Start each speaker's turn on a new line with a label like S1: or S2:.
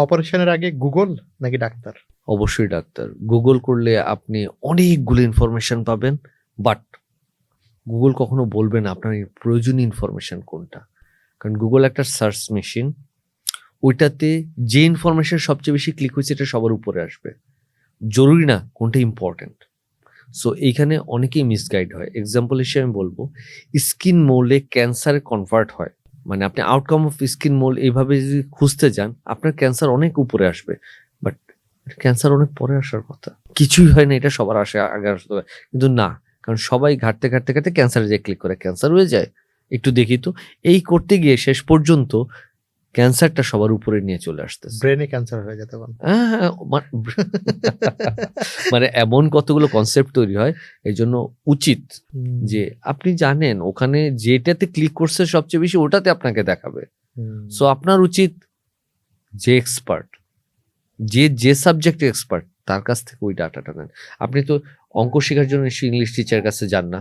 S1: অপারেশনের আগে গুগল নাকি ডাক্তার?
S2: অবশ্যই ডাক্তার। গুগল করলে আপনি অনেকগুলো ইনফরমেশন পাবেন, বাট গুগল কখনো বলবে না আপনার প্রয়োজনীয় ইনফরমেশন কোনটা। কারণ গুগল একটা সার্চ মেশিন, ওইটাতে যে ইনফরমেশন সবচেয়ে বেশি ক্লিক হয়েছে এটা সবার উপরে আসবে, জরুরি না কোনটা ইম্পর্টেন্ট। সো এইখানে অনেকেই মিসগাইড হয়। এক্সাম্পল হিসেবে আমি বলবো, স্কিন মোলে ক্যান্সারে কনভার্ট হয়, মানে আপনি আউটকাম অফ স্কিন মোল এইভাবে যদি খুঁজতে যান আপনার ক্যান্সার অনেক উপরে আসবে, বাট ক্যান্সার অনেক পরে আসার কথা। কিছুই হয় না, এটা সবার আগে আসতে হবে, কিন্তু না, কারণ সবাই ঘাটতে ঘাটতে ঘাটতে ক্যান্সারে যে ক্লিক করে ক্যান্সার হয়ে যায়, একটু দেখি তো। এই করতে গিয়ে শেষ পর্যন্ত ক্যান্সারটা সবার উপরে নিয়ে চলে আসতেছে।
S1: ব্রেনে ক্যান্সার হয়ে যায় তখন।
S2: হ্যাঁ, মানে এমন কতগুলো কনসেপ্ট তৈরি হয়। এই জন্য উচিত যে আপনি জানেন ওখানে যেটাতে ক্লিক করছে সবচেয়ে বেশি ওটাতে আপনাকে দেখাবে। সো আপনার উচিত যে এক্সপার্ট, যে সাবজেক্টে এক্সপার্ট তার কাছ থেকে ওই ডাটাটা নেন। আপনি তো অঙ্ক শেখার জন্য ইংলিশ টিচারের কাছে যান না,